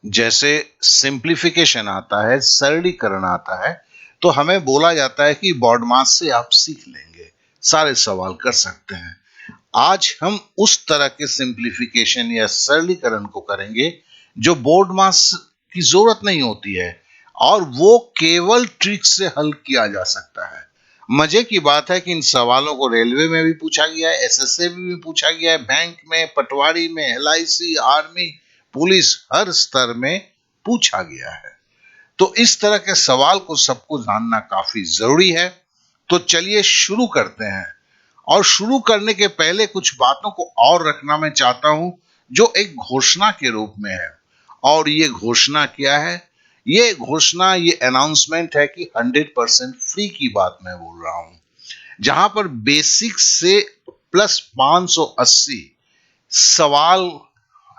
जैसे सिंप्लीफिकेशन आता है, सरलीकरण आता है, तो हमें बोला जाता है कि बॉडमास से आप सीख लेंगे, सारे सवाल कर सकते हैं। आज हम उस तरह के सिंप्लीफिकेशन या सरलीकरण को करेंगे जो बोर्ड मास की जरूरत नहीं होती है और वो केवल ट्रिक से हल किया जा सकता है। मजे की बात है कि इन सवालों को रेलवे में भी पूछा गया है, एसएससी में भी पूछा गया है, बैंक में, पटवारी में, एलआईसी, आर्मी, पुलिस, हर स्तर में पूछा गया है। तो इस तरह के सवाल को सबको जानना काफी जरूरी है। तो चलिए शुरू करते हैं। और शुरू करने के पहले कुछ बातों को और रखना मैं चाहता हूं जो एक घोषणा के रूप में है। और ये घोषणा क्या है? ये घोषणा, ये अनाउंसमेंट है कि 100% फ्री की बात मैं बोल रहा हूं, जहां पर बेसिक से प्लस 580 सवाल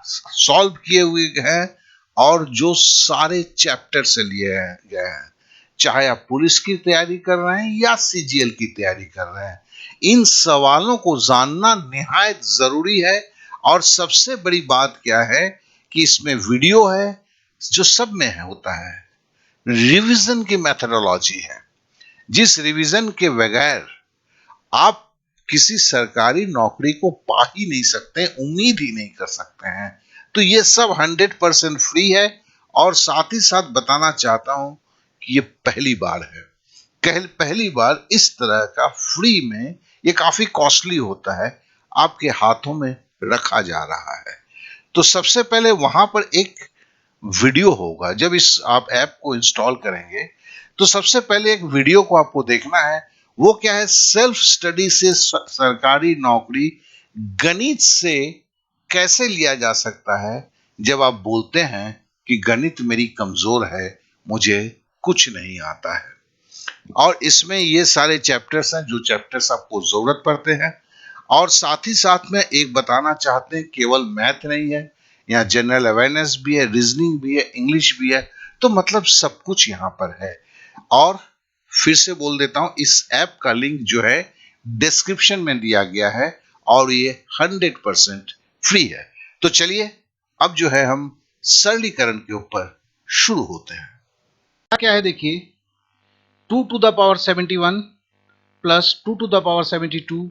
सॉल्व किए हुए हैं और जो सारे चैप्टर से लिए गए हैं। चाहे आप पुलिस की तैयारी कर रहे हैं या सीजीएल की तैयारी कर रहे हैं, इन सवालों को जानना निहायत जरूरी है। और सबसे बड़ी बात क्या है कि इसमें वीडियो है जो सब में है होता है, रिवीजन की मेथोडोलॉजी है, जिस रिवीजन के बगैर आप किसी सरकारी नौकरी को पा ही नहीं सकते, उम्मीद ही नहीं कर सकते हैं। तो ये सब 100% फ्री है। और साथ ही साथ बताना चाहता हूं कि ये पहली बार है, पहली बार इस तरह का फ्री में, ये काफी कॉस्टली होता है, आपके हाथों में रखा जा रहा है। तो सबसे पहले वहां पर एक वीडियो होगा। जब इस आप ऐप को इंस्टॉल करेंगे तो सबसे पहले एक वीडियो को आपको देखना है। वो क्या है? सेल्फ स्टडी से सरकारी नौकरी गणित से कैसे लिया जा सकता है। जब आप बोलते हैं कि गणित मेरी कमजोर है, मुझे कुछ नहीं आता है। और इसमें ये सारे चैप्टर्स हैं जो चैप्टर्स आपको जरूरत पड़ते हैं। और साथ ही साथ में एक बताना चाहते हैं, केवल मैथ नहीं है, यहाँ जनरल अवेयरनेस भी है, रीजनिंग भी है, इंग्लिश भी है। तो मतलब सब कुछ यहाँ पर है। और फिर से बोल देता हूं, इस ऐप का लिंक जो है डिस्क्रिप्शन में दिया गया है और ये 100% फ्री है। तो चलिए अब जो है हम सरलीकरण के ऊपर शुरू होते हैं। क्या है देखिए, 2 to the power 71 plus 2 to the power 72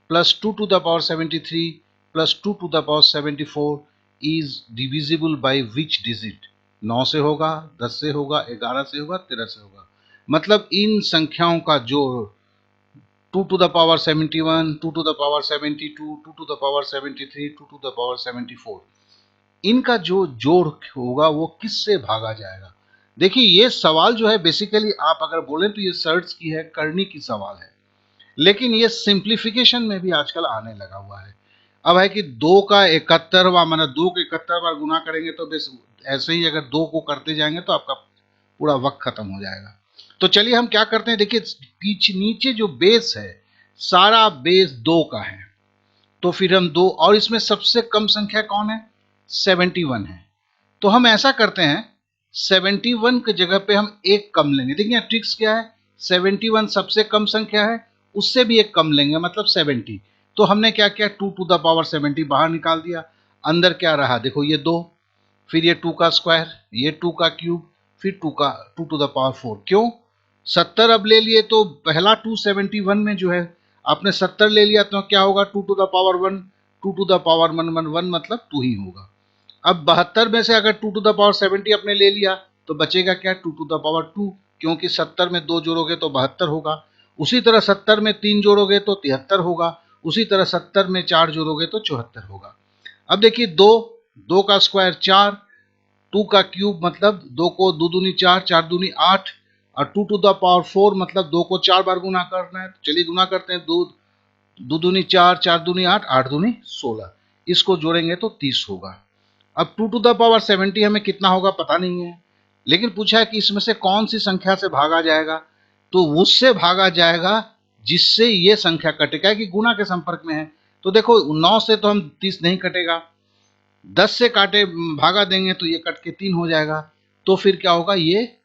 plus 2 to the power 73 plus 2 to the power 74 is divisible by which digit? 9 से होगा, 10 से होगा, 11 से होगा, 13 से होगा। मतलब इन संख्याओं का जोड़ 2 to the power 71, 2 to the power 72, 2 to the power 73, 2 to the power 74, इनका जो जोड़ होगा वो किससे भागा जाएगा। देखिए ये सवाल जो है बेसिकली आप अगर बोले तो ये सर्च की है, करनी की सवाल है, लेकिन ये सिंप्लीफिकेशन में भी आजकल आने लगा हुआ है। अब है कि 2 का 71वां, माना 2 को 71 बार गुना करेंगे तो बस ऐसे ही अगर 2 को करते जाएंगे तो आपका पूरा वक्त खत्म हो जाएगा। तो चलिए हम क्या करते हैं, देखिए पीछे नीचे जो बेस है सारा बेस 2 का है, तो फिर हम 2, और इसमें सबसे कम संख्या कौन है? 71 है। तो हम ऐसा करते हैं, 71 की जगह पे हम एक कम लेंगे। देखिए ट्रिक्स क्या है, 71 सबसे कम संख्या है, उससे भी एक कम लेंगे, मतलब 70। तो हमने क्या किया, 2 to the power 70 बाहर निकाल दिया। अंदर क्या रहा, देखो ये 2, फिर ये 2 का स्क्वायर, ये 2 का क्यूब, फिर 2 to the power 4। क्यों? 70 अब ले लिए तो पहला 271 में जो है आपने 70 ले लिया तो क्या होगा, 2 to the power 1, 2 to the power 1 मतलब 2 ही होगा। अब 72 में से अगर 2 to the power 70 आपने ले लिया तो बचेगा क्या, 2 to the power 2, क्योंकि 70 में 2 जोड़ोगे तो 72 होगा। उसी तरह 70 में 3 जोड़ोगे तो 73 होगा। उसी तरह 70 में 4 जोड़ोगे तो 74 होगा। अब देखिए 2 का स्क्वायर 4, 2 का क्यूब मतलब 2 को 2 दूनी 4, 4 दूनी 8, और 2 to the power 4 मतलब 2 को 4 बार गुना करना है। तो चलिए गुना करते हैं, 2 दूनी 4, 4 दूनी 8, 8 दूनी 16, इसको जोड़ेंगे तो 30 होगा। अब 2 to the power 70 हमें कितना होगा पता नहीं है, लेकिन पूछा है कि इसमें से कौन सी संख्या से भागा जाएगा, तो उससे भागा जाएगा जिससे ये संख्या कटेगा, कि गुना के संपर्क में है। तो देखो 9 से तो हम 30 नहीं कटेगा, 10 से काटे भागा देंगे तो ये कट के 3 हो जाएगा। तो फिर क्या होगा, ये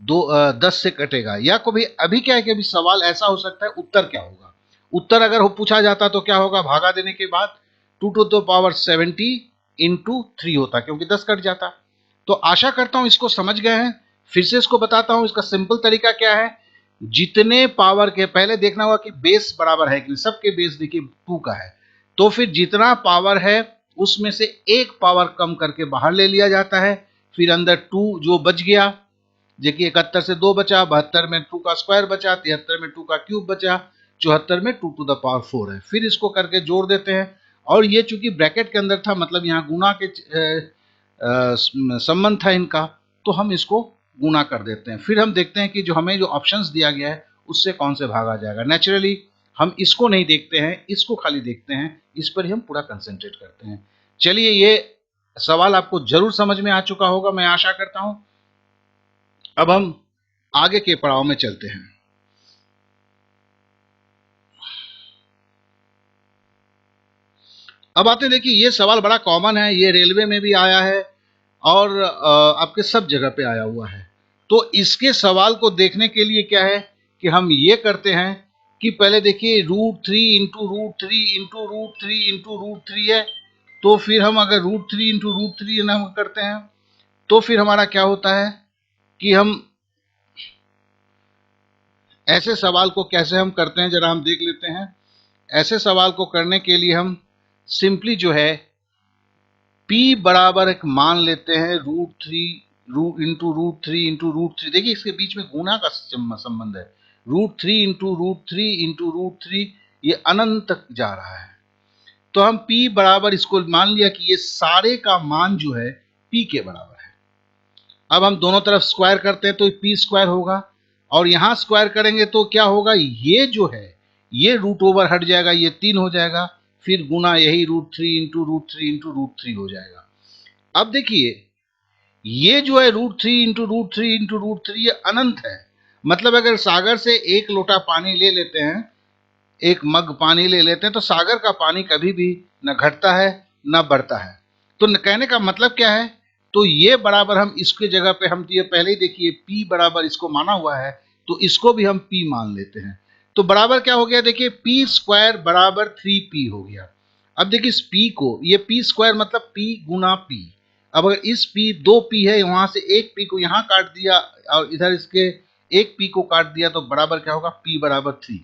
10 से कटेगा। या कभी अभी क्या है कि अभी सवाल ऐसा हो सकता है, उत्तर क्या होगा, उत्तर अगर पूछा जाता तो क्या होगा, भागा देने के बाद 2 to the power 70 into 3 होता, क्योंकि 10 कट जाता। तो आशा करता हूं इसको समझ गए हैं। फिर से इसको बताता हूं, इसका सिंपल तरीका क्या है। जितने पावर के पहले देखना होगा कि बेस बराबर है कि सबके बेस देखिए 2 का है, तो फिर जितना पावर है उसमें से एक पावर कम करके बाहर ले लिया जाता है, फिर अंदर 2 जो बच गया, देखिए 71 से 2 बचा, 72 में 2 का स्क्वायर बचा, 73 में 2 का क्यूब बचा, 74 में 2 टू द पावर 4 है। फिर इसको करके जोड़ देते हैं, और ये चूंकि ब्रैकेट के अंदर था, मतलब यहाँ गुना के संबंध था इनका, तो हम इसको गुना कर देते हैं। फिर हम देखते हैं कि जो हमें जो ऑप्शंस दिया गया है उससे कौन से भागा जाएगा। नेचुरली हम इसको नहीं देखते हैं, इसको खाली देखते हैं, इस पर ही हम पूरा कंसंट्रेट करते हैं। चलिए, ये सवाल आपको जरूर समझ में आ चुका होगा, मैं आशा करता हूं। अब हम आगे के पड़ाव में चलते हैं। अब आते हैं, देखिए ये सवाल बड़ा कॉमन है, ये रेलवे में भी आया है और आपके सब जगह पे आया हुआ है। तो इसके सवाल को देखने के लिए क्या है कि हम ये करते हैं कि पहले देखिए √3 इंटू √3 इंटू √3 इंटू √3 है, तो फिर हम अगर √3 इंटू √3 हम करते हैं तो फिर हमारा क्या होता है कि हम ऐसे सवाल को कैसे हम करते हैं, जरा हम देख लेते हैं। ऐसे सवाल को करने के लिए हम सिंपली जो है P बराबर एक मान लेते हैं √3 इंटू √3 इंटू √3। देखिए इसके बीच में गुना का संबंध है, √3 इंटू √3 इंटू √3, ये अनंत तक जा रहा है। तो हम P बराबर इसको मान लिया कि ये सारे का मान जो है P के बराबर है। अब हम दोनों तरफ स्क्वायर करते हैं तो P स्क्वायर होगा, और यहां स्क्वायर करेंगे तो क्या होगा, ये जो है ये रूट ओवर हट जाएगा, ये 3 हो जाएगा, फिर गुना यही √3 इंटू √3 इंटू √3 हो जाएगा। अब देखिए ये जो है √3 इंटू √3 इंटू √3 ये अनंत है, मतलब अगर सागर से एक लोटा पानी ले लेते हैं, एक मग पानी ले लेते हैं, तो सागर का पानी कभी भी न घटता है न बढ़ता है। तो कहने का मतलब क्या है, तो ये बराबर हम इसके जगह पे हम ये पहले ही देखिए P बराबर इसको माना हुआ है, तो इसको भी हम P मान लेते हैं। तो बराबर क्या हो गया, देखिए P स्क्वायर बराबर 3P हो गया। अब देखिए इस P को, ये P स्क्वायर मतलब P गुना P। अब अगर इस P 2P है, वहां से एक P को यहाँ काट दिया और इधर इसके एक P को काट दिया, तो बराबर क्या होगा, P बराबर 3।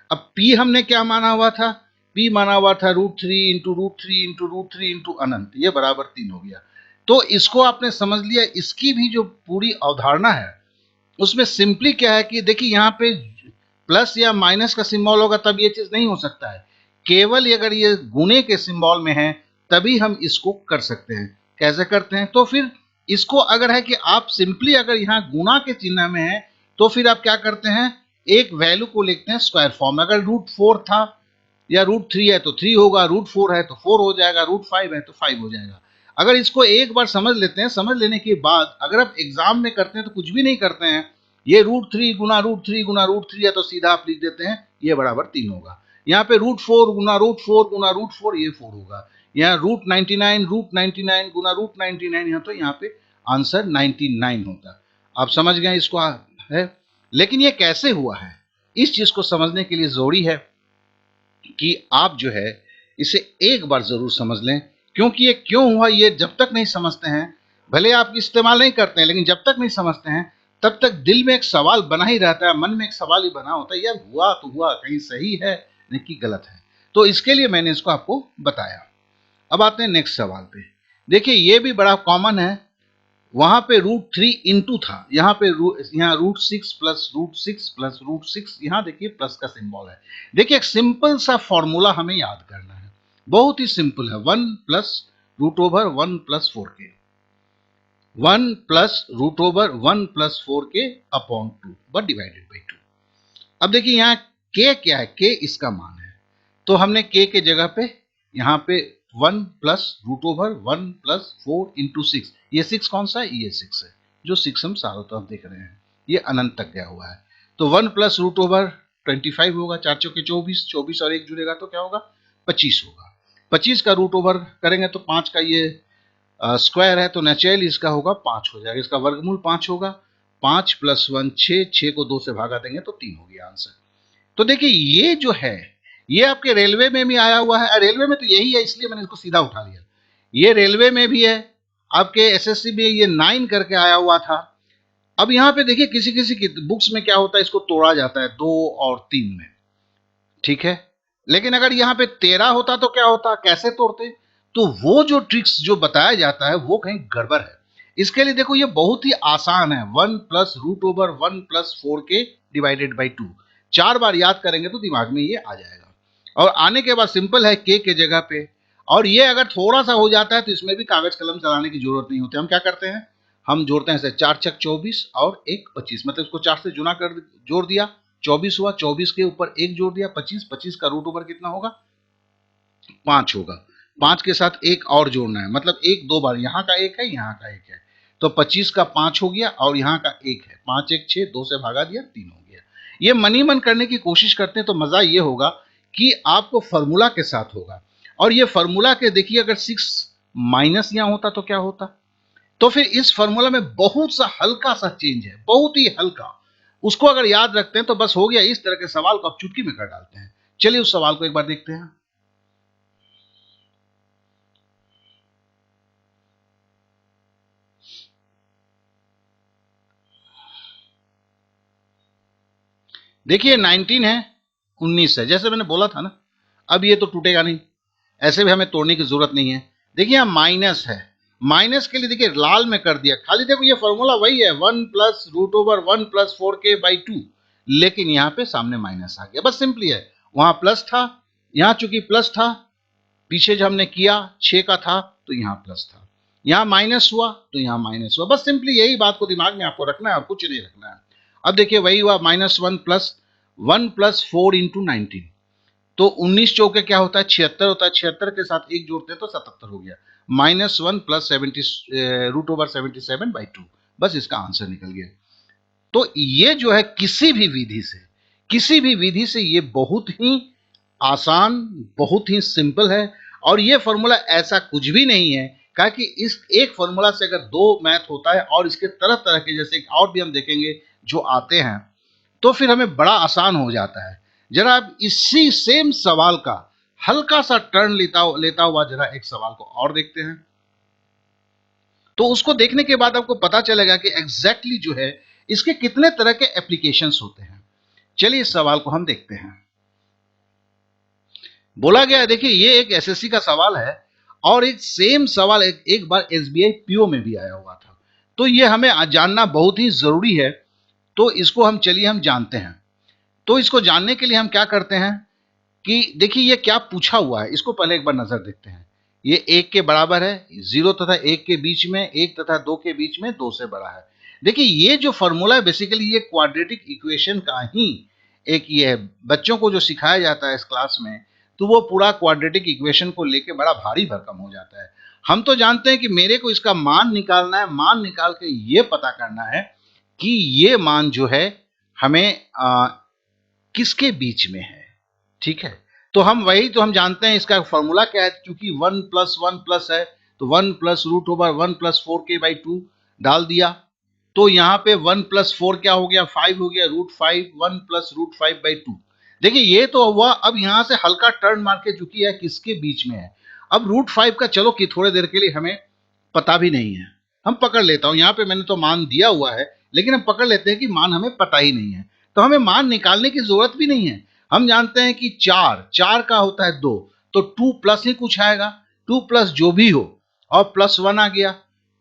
अब P हमने क्या माना हुआ था, P माना हुआ था √3 इंटू √3 इंटू √3 इंटू अनंत, ये बराबर 3 हो गया। तो इसको आपने समझ लिया। इसकी भी जो पूरी अवधारणा है उसमें सिंपली क्या है कि देखिए यहाँ पे प्लस या माइनस का सिंबल होगा तब ये चीज नहीं हो सकता है, केवल अगर ये गुणे के सिंबल में है तभी हम इसको कर सकते हैं। कैसे करते हैं, तो फिर इसको अगर है कि आप सिंपली अगर यहाँ गुणा के चिन्ह में है तो फिर आप क्या करते हैं, एक वैल्यू को लिखते हैं स्क्वायर फॉर्म में। अगर √4 था या √3 है तो 3 होगा, √4 है तो 4 हो जाएगा, √5 है तो 5 हो जाएगा। अगर इसको एक बार समझ लेते हैं, समझ लेने के बाद अगर आप एग्जाम में करते हैं तो कुछ भी नहीं करते हैं, ये √3 गुना √3 गुना √3 है तो सीधा आप लिख देते हैं ये बराबर 3 होगा। यहाँ पे √4 गुना √4 गुना √4 ये 4 होगा। यहाँ √99 गुना √99 है तो यहाँ पे आंसर 99 होगा। आप समझ गए इसको है। लेकिन ये कैसे हुआ है, इस चीज को समझने के लिए जरूरी है कि आप जो है इसे एक बार जरूर समझ लें, क्योंकि ये क्यों हुआ ये जब तक नहीं समझते हैं, भले आप इस्तेमाल नहीं करते हैं, लेकिन जब तक नहीं समझते हैं तब तक दिल में एक सवाल बना ही रहता है, मन में एक सवाल ही बना होता है, यार हुआ तो हुआ, कहीं सही है नहीं कि गलत है। तो इसके लिए मैंने इसको आपको बताया। अब आते हैं नेक्स्ट सवाल पे। देखिए ये भी बड़ा कॉमन है, वहां पे √3 इंटू था, यहाँ पे यहाँ √6 प्लस √6 प्लस √6, यहाँ देखिए प्लस का सिंबल है। देखिए एक सिंपल सा फॉर्मूला हमें याद करना है, बहुत ही सिंपल है, 1 plus √1 plus 4k, 1 plus √1 plus 4k upon 2 but divided by 2। अब देखिए यहाँ k क्या है, k इसका मान है, तो हमने k के जगह पे यहाँ पे 1 प्लस √1 प्लस 4 इंटू 6, ये 6 कौन सा है, ये 6 है, जो 6 हम चारों तरफ देख रहे हैं, ये अनंत तक गया हुआ है। तो 1 प्लस √25 होगा, 4 चौके 24, 24 और 1 जुड़ेगा तो क्या होगा, 25 होगा। 25 का √ओवर करेंगे तो 5 का ये स्क्वायर है, तो नेचुरली इसका होगा 5 हो जाएगा, इसका वर्गमूल 5 होगा। 5 प्लस 1 6, 6 को 2 से भागा देंगे तो 3 हो गया आंसर। तो देखिए ये जो है ये आपके रेलवे में भी आया हुआ है, रेलवे में तो यही है इसलिए मैंने इसको सीधा उठा लिया, ये रेलवे में भी है आपके एसएससी में ये 9 करके आया हुआ था। अब यहाँ पे देखिए किसी किसी की बुक्स में क्या होता है, इसको तोड़ा जाता है 2 और 3 में, ठीक है। लेकिन अगर यहाँ पे 13 होता तो क्या होता, कैसे तोड़ते? तो वो जो ट्रिक्स जो बताया जाता है वो कहीं गड़बड़ है। इसके लिए देखो ये बहुत ही आसान है, 1 plus root over 1 plus 4k divided by 2। 4 बार याद करेंगे तो दिमाग में ये आ जाएगा। और आने के बाद सिंपल है k के जगह पे। और ये अगर थोड़ा सा हो जाता है तो इसमें भी कागज कलम चलाने की जरूरत नहीं होती। हम क्या करते हैं, हम जोड़ते हैं 4 छक 24 और 1 25, मतलब इसको 4 से जुना कर जोड़ दिया, 24 हुआ, 24 के ऊपर 1 जोड़ दिया 25, 25 का रूट ओवर कितना होगा, 5 होगा। 5 के साथ 1 और जोड़ना है, मतलब 1 2 बार, यहाँ का 1 है, यहाँ का 1 है, तो 25 का 5 हो गया और यहाँ का 1 है, 5 1 6, 2 से भागा दिया 3 हो गया। ये मनी मन करने की कोशिश करते हैं तो मजा ये होगा कि आपको फॉर्मूला के साथ होगा। और ये फॉर्मूला के देखिए अगर 6 माइनस यहाँ होता तो क्या होता, तो फिर इस फॉर्मूला में बहुत सा हल्का सा चेंज है, बहुत ही हल्का। उसको अगर याद रखते हैं तो बस हो गया। इस तरह के सवाल को आप चुटकी में कर डालते हैं। चलिए उस सवाल को एक बार देखते हैं। देखिए 19 है, 19 है, जैसे मैंने बोला था ना। अब ये तो टूटेगा नहीं, ऐसे भी हमें तोड़ने की जरूरत नहीं है। देखिए यहाँ माइनस है, माइनस के लिए देखिए लाल में कर दिया, खाली देखो ये फॉर्मूला वही है, 1 plus root over 1 plus 4k by 2, लेकिन यहाँ पे सामने माइनस आ गया, बस सिंपली है। वहां प्लस था, यहाँ चूंकि प्लस था, पीछे जो हमने किया 6 का था तो यहाँ प्लस था, यहाँ माइनस हुआ तो यहाँ माइनस हुआ, बस सिंपली यही बात को दिमाग में आपको रखना है और कुछ नहीं रखना है। अब देखिए वही हुआ, -1 प्लस 4 इंटू 19, तो 19 चौके क्या होता है, 76 होता है, 76 के साथ 1 जोड़ते हैं तो 77 हो गया, -1 प्लस 70 रूट ओवर 77 बाई 2, बस इसका आंसर निकल गया। तो ये जो है किसी भी विधि से ये बहुत ही आसान, बहुत ही सिंपल है। और ये फॉर्मूला ऐसा कुछ भी नहीं है, कहा कि इस एक फॉर्मूला से अगर 2 मैथ होता है और इसके तरह तरह के जैसे और भी हम देखेंगे जो आते हैं, तो फिर हमें बड़ा आसान हो जाता है। जरा आप इसी सेम सवाल का हल्का सा टर्न लेता हुआ जरा एक सवाल को और देखते हैं, तो उसको देखने के बाद आपको पता चलेगा कि एग्जैक्टली जो है इसके कितने तरह के एप्लीकेशंस होते हैं। चलिए इस सवाल को हम देखते हैं। बोला गया है, देखिए ये एक एसएससी का सवाल है और एक सेम सवाल एक बार एसबीआई पीओ में भी आया हुआ था, तो ये हमें जानना बहुत ही जरूरी है। तो इसको हम चलिए हम जानते हैं। तो इसको जानने के लिए हम क्या करते हैं कि देखिए ये क्या पूछा हुआ है, इसको पहले एक बार नजर देखते हैं। ये 1 के बराबर है, 0 तथा 1 के बीच में, 1 तथा 2 के बीच में 2 से बड़ा है। देखिए ये जो फॉर्मूला है बेसिकली ये क्वाड्रेटिक इक्वेशन का ही एक ये है। बच्चों को जो सिखाया जाता है इस क्लास में, तो वो पूरा क्वाड्रेटिक इक्वेशन को लेके बड़ा भारी भरकम हो जाता है। हम तो जानते हैं कि मेरे को इसका मान निकालना है, मान निकाल के ये पता करना है कि ये मान जो है हमें किसके बीच में है, ठीक है। तो हम जानते हैं इसका फॉर्मूला क्या है, क्योंकि 1 प्लस 1 प्लस है तो 1 plus root over 1 plus 4k by 2 डाल दिया। तो यहाँ पे 1 प्लस 4 क्या हो गया, 5 हो गया, रूट 5, 1 प्लस रूट 5 बाई 2। देखिए ये तो हुआ। अब यहाँ से हल्का टर्न मार के चुकी है किसके बीच में है। अब रूट 5 का चलो कि थोड़ी देर के लिए हमें पता भी नहीं है, हम पकड़ लेता हूं। यहाँ पे मैंने तो मान दिया हुआ है, लेकिन हम पकड़ लेते हैं कि मान हमें पता ही नहीं है, तो हमें मान निकालने की जरूरत भी नहीं है। हम जानते हैं कि 4 का होता है 2, तो 2 प्लस ही कुछ आएगा, 2 प्लस जो भी हो, और प्लस 1 आ गया,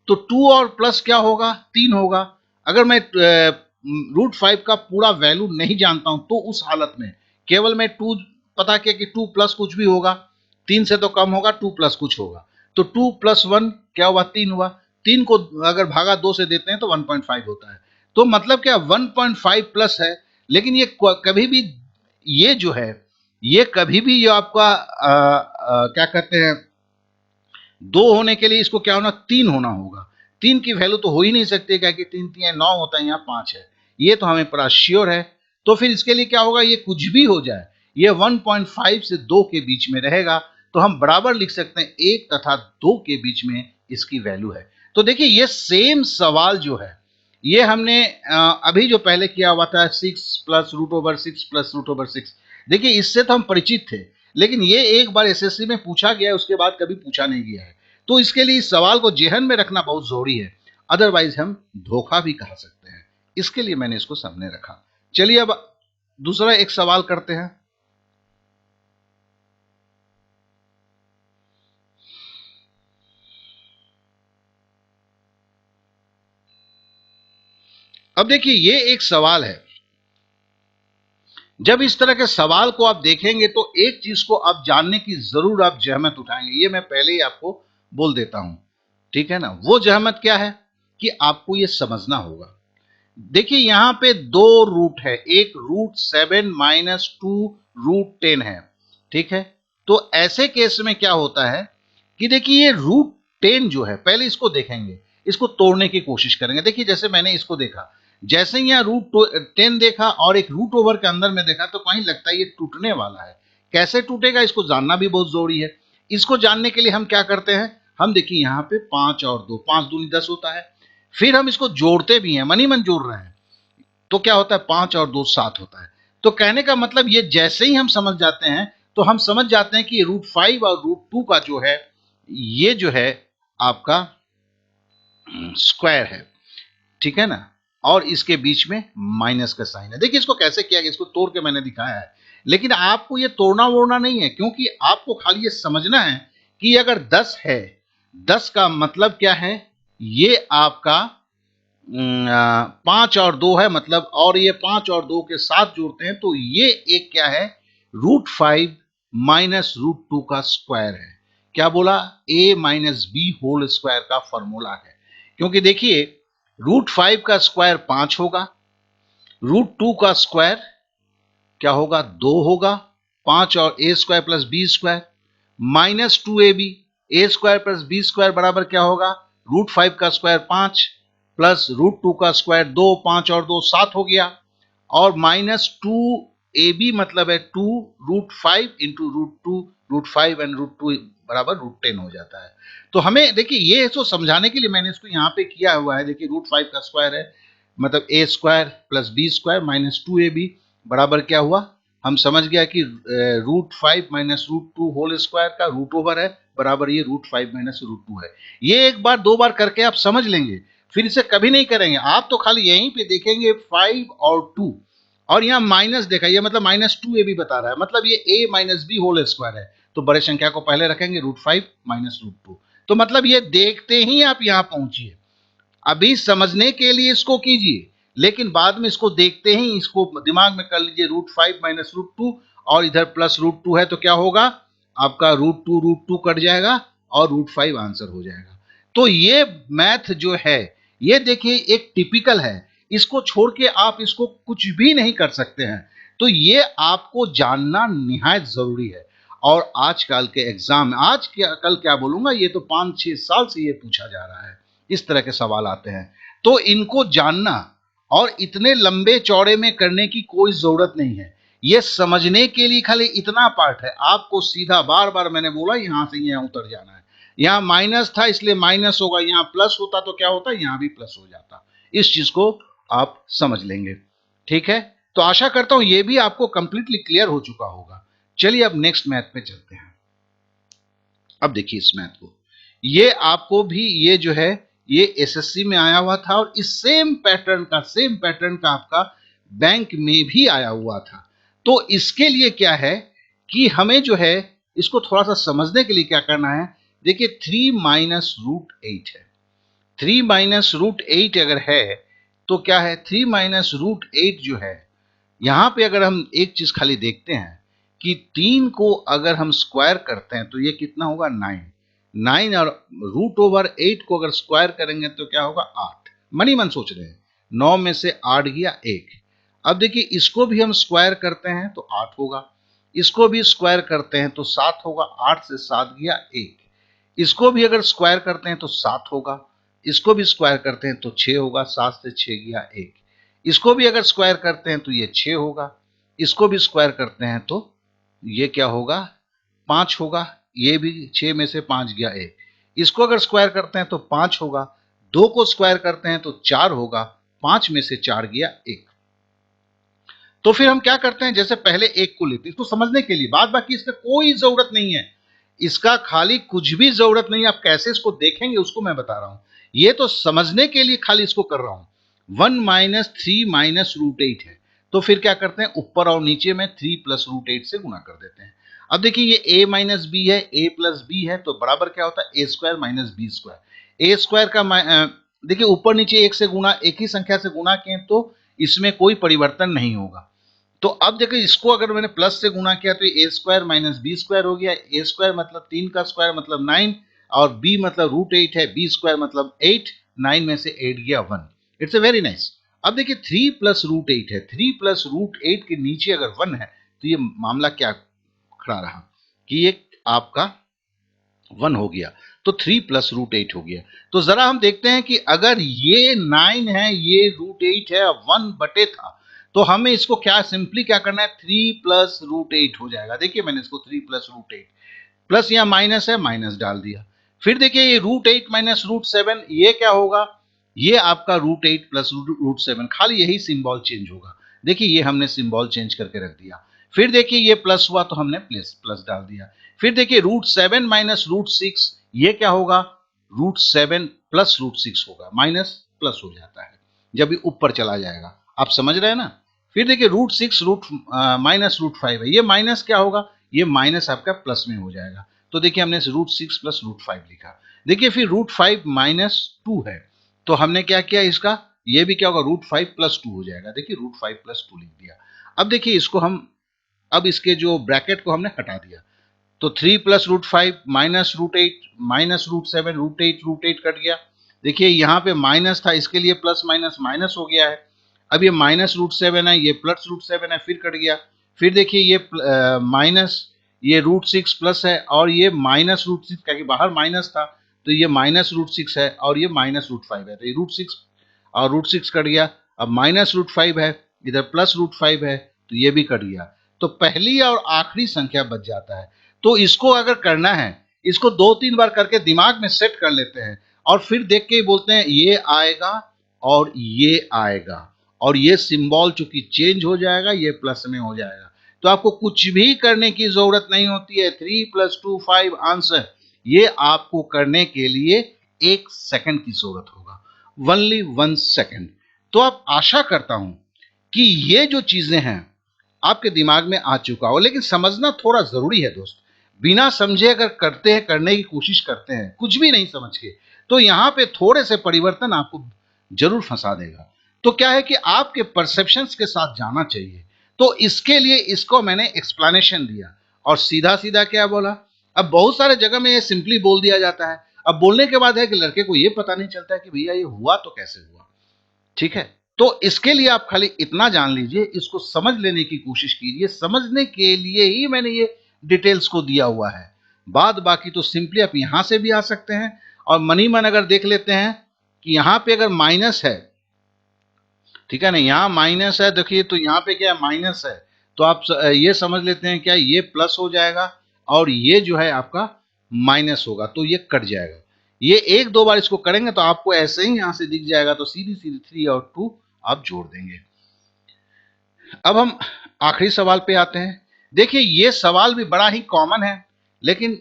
तो 2 और प्लस क्या होगा, 3 होगा। अगर मैं रूट 5 का पूरा वैल्यू नहीं जानता हूं तो उस हालत में केवल मैं 2 पता किया कि 2 प्लस कुछ भी होगा, 3 से तो कम होगा, 2 प्लस कुछ होगा, तो 2 प्लस 1 क्या हुआ, 3 हुआ। 3 को अगर भागा 2 से देते हैं तो 1.5 होता है। तो मतलब क्या 1.5 प्लस है, लेकिन ये कभी भी ये जो है ये कभी भी ये आपका क्या कहते हैं 2 होने के लिए इसको क्या होना, 3 होना होगा। 3 की वैल्यू तो हो ही नहीं सकती, क्या कि 3 3 9 होता है, यहाँ 5 है, ये तो हमें पूरा श्योर है। तो फिर इसके लिए क्या होगा, ये कुछ भी हो जाए ये 1.5 से 2 के बीच में रहेगा, तो हम बराबर लिख सकते हैं 1 तथा 2 के बीच में इसकी वैल्यू है। तो देखिए ये सेम सवाल जो है ये हमने अभी जो पहले किया हुआ था 6 plus root over 6 plus root over 6, देखिए इससे तो हम परिचित थे, लेकिन ये एक बार एसएससी में पूछा गया है, उसके बाद कभी पूछा नहीं गया है। तो इसके लिए इस सवाल को जेहन में रखना बहुत जरूरी है, अदरवाइज हम धोखा भी खा सकते हैं। इसके लिए मैंने इसको सामने रखा। चलिए अब दूसरा एक सवाल करते हैं। अब देखिए ये एक सवाल है। जब इस तरह के सवाल को आप देखेंगे तो एक चीज को आप जानने की जरूर आप जहमत उठाएंगे, ये मैं पहले ही आपको बोल देता हूं, ठीक है ना। वो जहमत क्या है कि आपको ये समझना होगा। देखिए यहां पे दो रूट है, एक √7 माइनस 2 √10 है, ठीक है। तो ऐसे केस में क्या होता है कि देखिए ये √10 जो है, पहले इसको देखेंगे, इसको तोड़ने की कोशिश करेंगे। देखिए जैसे मैंने इसको देखा, जैसे ही यहाँ √10 देखा और एक रूट ओवर के अंदर में देखा तो कहीं लगता है ये टूटने वाला है। कैसे टूटेगा इसको जानना भी बहुत जरूरी है। इसको जानने के लिए हम क्या करते हैं, हम देखिए यहाँ पे 5 और 2, 5 दूनी 10 होता है। फिर हम इसको जोड़ते भी हैं, मन ही मन जोड़ रहे हैं, तो क्या होता है 5 और 2 7 होता है। तो कहने का मतलब ये जैसे ही हम समझ जाते हैं तो हम समझ जाते हैं कि √5 और √2 का जो है ये जो है आपका स्क्वायर है, ठीक है ना। और इसके बीच में माइनस का साइन है। देखिए इसको कैसे किया गया, इसको तोड़ के मैंने दिखाया है, लेकिन आपको ये तोड़ना वोड़ना नहीं है, क्योंकि आपको खाली ये समझना है कि अगर 10 है, 10 का मतलब क्या है, ये आपका 5 और 2 है मतलब, और ये 5 और 2 के साथ जोड़ते हैं तो ये एक क्या है, √5 माइनस √2 का स्क्वायर है। क्या बोला, a minus b whole square का फॉर्मूला है। क्योंकि देखिए √5 का स्क्वायर 5 होगा, √2 का स्क्वायर क्या होगा, 2 होगा, 5 और a square plus b square minus 2ab, a square plus b square बराबर क्या होगा, √5 का स्क्वायर 5 प्लस √2 का स्क्वायर 2, 5 और 2 7 हो गया, और माइनस 2ab मतलब है 2 √5 इंटू √2, √5 एंड √2 बराबर √10 हो जाता है। तो हमें देखिए ये तो समझाने के लिए मैंने इसको यहाँ पे किया हुआ है। देखिए √5 का स्क्वायर है मतलब a square plus b square minus 2ab बराबर क्या हुआ, हम समझ गया कि √5 माइनस √2 होल स्क्वायर का रूट ओवर है बराबर ये √5 माइनस √2 है। ये एक बार दो बार करके आप समझ लेंगे, फिर इसे कभी नहीं करेंगे। आप तो खाली यहीं पे देखेंगे 5 और 2, और यहाँ माइनस देखा, ये मतलब माइनस 2ab बता रहा है, मतलब ये a minus b whole square है। तो बड़े संख्या को पहले रखेंगे √5 माइनस √2, तो मतलब ये देखते ही आप यहां पहुंचिए। अभी समझने के लिए इसको कीजिए, लेकिन बाद में इसको देखते ही इसको दिमाग में कर लीजिए √5 माइनस √2, और इधर प्लस √2 है तो क्या होगा, आपका √2 कट जाएगा और √5 आंसर हो जाएगा। तो ये मैथ जो है ये देखिए एक टिपिकल है, इसको छोड़ के आप इसको कुछ भी नहीं कर सकते हैं। तो ये आपको जानना निहायत जरूरी है। और आजकल के एग्जाम, आज क्या कल क्या बोलूंगा, ये तो 5-6 साल से ये पूछा जा रहा है, इस तरह के सवाल आते हैं। तो इनको जानना और इतने लंबे चौड़े में करने की कोई जरूरत नहीं है। ये समझने के लिए खाली इतना पार्ट है, आपको सीधा बार बार मैंने बोला यहां से यहां उतर जाना है। यहां माइनस था इसलिए माइनस होगा, यहां प्लस होता तो क्या होता, यहां भी प्लस हो जाता। इस चीज को आप समझ लेंगे, ठीक है। तो आशा करता हूं ये भी आपको कंप्लीटली क्लियर हो चुका होगा। चलिए अब नेक्स्ट मैथ पे चलते हैं। अब देखिए इस मैथ को, ये आपको भी ये जो है ये एसएससी में आया हुआ था, और इस सेम पैटर्न का आपका बैंक में भी आया हुआ था। तो इसके लिए क्या है कि हमें जो है इसको थोड़ा सा समझने के लिए क्या करना है, देखिए 3 माइनस √8 है। 3 माइनस √8 अगर है तो क्या है, 3 माइनस √8 जो है, यहां पे अगर हम एक चीज खाली देखते हैं कि 3 को अगर हम स्क्वायर करते हैं तो ये कितना होगा, 9, और √8 को अगर स्क्वायर करेंगे तो क्या होगा, 8। मनी मन सोच रहे हैं, 9 में से 8 गया 1। अब देखिए इसको भी हम स्क्वायर करते हैं तो 8 होगा, इसको भी स्क्वायर करते हैं तो 7 होगा, 8 से 7 गया 1। इसको भी अगर स्क्वायर करते हैं तो 7 होगा, इसको भी स्क्वायर करते हैं तो 6 होगा, 7 से 6 गया 1। इसको भी अगर स्क्वायर करते हैं तो ये 6 होगा, इसको भी स्क्वायर करते हैं तो ये क्या होगा, 5 होगा, ये भी 6 में से 5 गया 1। इसको अगर स्क्वायर करते हैं तो 5 होगा, 2 को स्क्वायर करते हैं तो 4 होगा, 5 में से 4 गया 1। तो फिर हम क्या करते हैं, जैसे पहले 1 को लेते हैं इसको समझने के लिए, बाद बाकी इसका कोई जरूरत नहीं है। इसका खाली कुछ भी जरूरत नहीं, आप कैसे इसको देखेंगे उसको मैं बता रहा हूं, ये तो समझने के लिए खाली इसको कर रहा हूं। 1 माइनस 3 माइनस रूट 8 है, तो फिर क्या करते हैं, ऊपर और नीचे में 3 प्लस रूट 8 से गुना कर देते हैं। अब देखिए ये a माइनस बी है, a प्लस बी है, तो बराबर क्या होता है, a square minus b square. a square का देखिए ऊपर नीचे एक से गुना, एक ही संख्या से गुना किए तो इसमें कोई परिवर्तन नहीं होगा। तो अब देखिए इसको अगर मैंने प्लस से गुना किया तो ए स्क्वायर माइनस बी स्क्वायर हो गया। ए स्क्वायर मतलब 3 का स्क्वायर मतलब 9, और बी मतलब रूट 8 है, बी स्क्वायर मतलब 8, 9 में से 8 गया 1। It's a very nice. अब देखिए 3 प्लस रूट 8 है, 3 प्लस रूट 8 के नीचे अगर 1 है तो ये मामला क्या खड़ा रहा कि ये आपका 1 हो गया, तो 3 प्लस रूट 8 हो गया। तो जरा हम देखते हैं कि अगर ये 9 है, ये रूट 8 है, 1 बटे था, तो हमें इसको क्या सिंपली क्या करना है, 3 प्लस रूट 8 हो जाएगा। देखिए मैंने इसको 3 प्लस रूट 8 प्लस यहाँ माइनस है, माइनस डाल दिया। फिर देखिए ये रूट 8 माइनस रूट 7, ये क्या होगा, ये आपका रूट 8 प्लस रूट 7, खाली यही सिंबल चेंज होगा। देखिए ये हमने सिंबल चेंज करके रख दिया। फिर देखिए ये प्लस हुआ तो हमने प्लस प्लस डाल दिया। फिर देखिए रूट 7 माइनस रूट 6, ये क्या होगा, रूट 7 प्लस रूट 6 होगा, माइनस प्लस हो जाता है जब ये ऊपर चला जाएगा, आप समझ रहे हैं ना। फिर देखिए रूट 6 रूट माइनस रूट 5 है, ये माइनस क्या होगा, ये माइनस आपका प्लस में हो जाएगा। तो देखिए हमने रूट 6 प्लस रूट 5 लिखा। देखिए फिर रूट 5 माइनस 2 है, तो हमने क्या किया इसका, ये भी क्या होगा, रूट 5 प्लस 2 हो जाएगा। देखिए रूट 5 प्लस 2 लिख दिया। अब देखिए इसको हम, अब इसके जो ब्रैकेट को हमने हटा दिया, तो 3 plus root 5 minus root 8 minus root 7, root 8 cut गया। देखिए यहाँ पे माइनस था, इसके लिए प्लस माइनस माइनस हो गया है। अब ये माइनस रूट 7 है, ये प्लस रूट 7 है, फिर कट गया। फिर देखिए ये माइनस, ये रूट 6 प्लस है, और ये माइनस रूट 6, क्योंकि बाहर माइनस था तो ये माइनस रूट 6 है, और ये माइनस रूट 5 है, तो ये रूट 6 और रूट 6 कट गया। अब माइनस रूट 5 है, इधर प्लस रूट 5 है, तो ये भी कट गया। तो पहली और आखिरी संख्या बच जाता है। तो इसको अगर करना है, इसको 2-3 बार करके दिमाग में सेट कर लेते हैं, और फिर देख के बोलते हैं ये आएगा और ये आएगा, और ये सिंबल चूंकि चेंज हो जाएगा, ये प्लस में हो जाएगा। तो आपको कुछ भी करने की जरूरत नहीं होती है। 3 + 2 5 आंसर, ये आपको करने के लिए 1 सेकंड की जरूरत होगा, ओनली 1 सेकंड। तो आप, आशा करता हूं कि ये जो चीजें हैं आपके दिमाग में आ चुका हो, लेकिन समझना थोड़ा जरूरी है दोस्त। बिना समझे अगर करते हैं, करने की कोशिश करते हैं कुछ भी नहीं समझ के, तो यहां पे थोड़े से परिवर्तन आपको जरूर फंसा देगा। तो क्या है कि आपके परसेप्शंस के साथ जाना चाहिए। तो इसके लिए इसको मैंने एक्सप्लेनेशन दिया, और सीधा सीधा क्या बोला। अब बहुत सारे जगह में ये सिंपली बोल दिया जाता है, अब बोलने के बाद है कि लड़के को ये पता नहीं चलता है कि भैया ये हुआ तो कैसे हुआ। ठीक है, तो इसके लिए आप खाली इतना जान लीजिए, इसको समझ लेने की कोशिश कीजिए। समझने के लिए ही मैंने ये डिटेल्स को दिया हुआ है। बाद बाकी तो सिंपली आप यहां से भी आ सकते हैं, और मनी मन अगर देख लेते हैं कि यहां पे अगर माइनस है, ठीक है ना, यहां माइनस है, देखिए तो यहां पे क्या है, माइनस है, तो आप ये समझ लेते हैं क्या, ये प्लस हो जाएगा, और ये जो है आपका माइनस होगा, तो ये कट जाएगा। ये 1-2 बार इसको करेंगे तो आपको ऐसे ही यहां से दिख जाएगा, तो सीधी सीधी 3 और 2 आप जोड़ देंगे। अब हम आखिरी सवाल पे आते हैं। देखिए ये सवाल भी बड़ा ही कॉमन है, लेकिन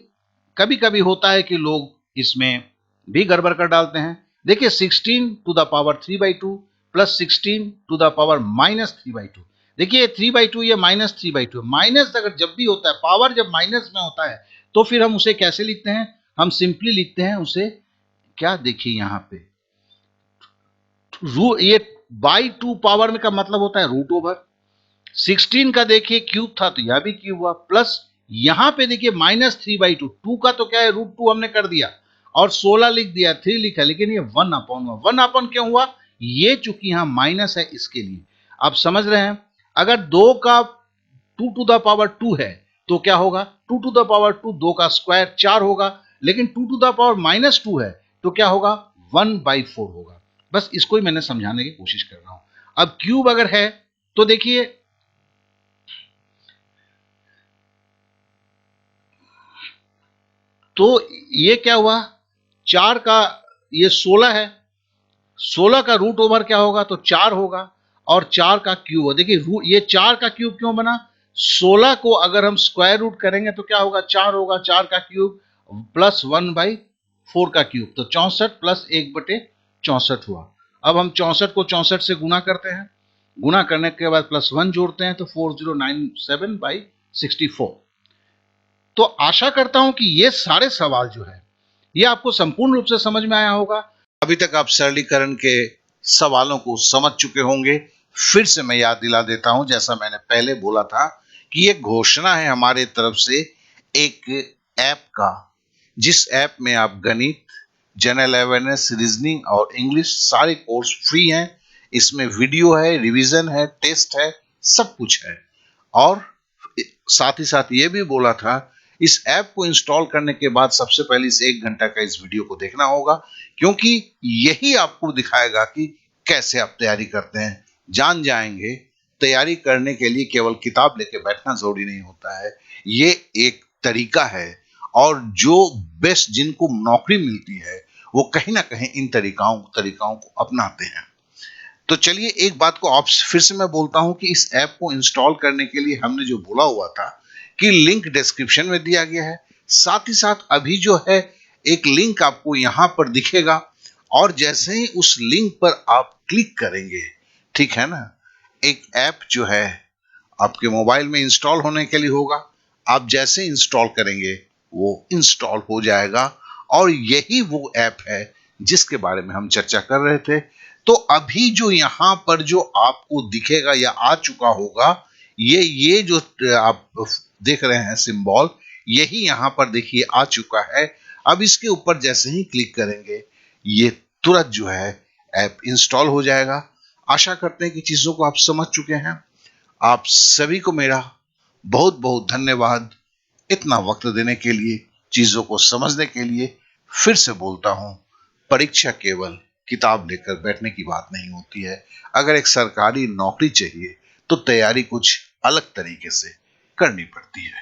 कभी कभी होता है कि लोग इसमें भी गड़बड़ कर डालते हैं। देखिए 16 टू द पावर 3/2 प्लस 16 टू द पावर -3/2। देखिए 3/2 ये -3/2, माइनस अगर जब भी होता है, पावर जब माइनस में होता है, तो फिर हम उसे कैसे लिखते हैं, हम सिंपली लिखते हैं उसे क्या, देखिए यहां पे ये बाई 2 पावर में का मतलब होता है रूट ओवर। 16 का देखिए क्यूब था तो यह भी क्यूब हुआ, प्लस यहां पे देखिए -3/2, 2 का तो क्या है √2 हमने कर दिया, और 16 लिख दिया, 3 लिखा, लेकिन ये 1/, हुआ 1/, क्यों हुआ, ये चूंकि यहां माइनस है इसके लिए। आप समझ रहे हैं, अगर 2 का 2 टू द पावर 2 है तो क्या होगा, 2 टू द पावर 2, 2 का स्क्वायर 4 होगा, लेकिन 2 टू द पावर -2 है तो क्या होगा, 1/4 होगा। बस इसको ही मैंने समझाने की कोशिश कर रहा हूं। अब क्यूब अगर है तो देखिए, तो ये क्या हुआ, 4 का ये 16 है, 16 का रूट ओवर क्या होगा, तो 4 होगा, और 4 का क्यूब। देखिए ये 4 का क्यूब क्यों बना, 16 को अगर हम स्क्वायर रूट करेंगे तो क्या होगा, 4 होगा, 4 का क्यूब प्लस 1/4 का क्यूब, तो 64 प्लस 1/64 हुआ। अब हम 64 को 64 से गुना करते हैं, गुना करने के बाद प्लस 1 जोड़ते हैं तो 4097/64। तो आशा करता हूं कि ये सारे सवाल जो है ये आपको संपूर्ण रूप से समझ में आया होगा। अभी तक आप सरलीकरण के सवालों को समझ चुके होंगे। फिर से मैं याद दिला देता हूं, जैसा मैंने पहले बोला था कि ये घोषणा है हमारे तरफ से एक ऐप का, जिस ऐप में आप गणित, जनरल अवेयरनेस, रीजनिंग और इंग्लिश सारे कोर्स फ्री हैं। इसमें वीडियो है, रिवीजन है, टेस्ट है, सब कुछ है। और साथ ही साथ ये भी बोला था, इस ऐप को इंस्टॉल करने के बाद सबसे पहले इस 1 घंटा का इस वीडियो को देखना होगा, क्योंकि यही आपको दिखाएगा कि कैसे आप तैयारी करते हैं। जान जाएंगे तैयारी करने के लिए केवल किताब लेके बैठना जरूरी नहीं होता है, ये एक तरीका है। और जो बेस्ट जिनको नौकरी मिलती है वो कहीं ना कहीं इन तरीकाओं को अपनाते हैं। तो चलिए एक बात को आप फिर से मैं बोलता हूं कि इस ऐप को इंस्टॉल करने के लिए हमने जो बोला हुआ था कि लिंक डिस्क्रिप्शन में दिया गया है। साथ ही साथ अभी जो है एक लिंक आपको यहां पर दिखेगा, और जैसे ही उस लिंक पर आप क्लिक करेंगे, ठीक है ना, एक ऐप जो है आपके मोबाइल में इंस्टॉल होने के लिए होगा। आप जैसे इंस्टॉल करेंगे वो इंस्टॉल हो जाएगा, और यही वो ऐप है जिसके बारे में हम चर्चा कर रहे थे। तो अभी जो यहां पर जो आपको दिखेगा या आ चुका होगा, ये जो आप देख रहे हैं सिंबल, यही यहां पर देखिए आ चुका है। अब इसके ऊपर जैसे ही क्लिक करेंगे ये तुरंत जो है ऐप इंस्टॉल हो जाएगा। आशा करते हैं कि चीजों को आप समझ चुके हैं। आप सभी को मेरा बहुत बहुत धन्यवाद इतना वक्त देने के लिए, चीजों को समझने के लिए। फिर से बोलता हूं, परीक्षा केवल किताब लेकर बैठने की बात नहीं होती है। अगर एक सरकारी नौकरी चाहिए तो तैयारी कुछ अलग तरीके से करनी पड़ती है।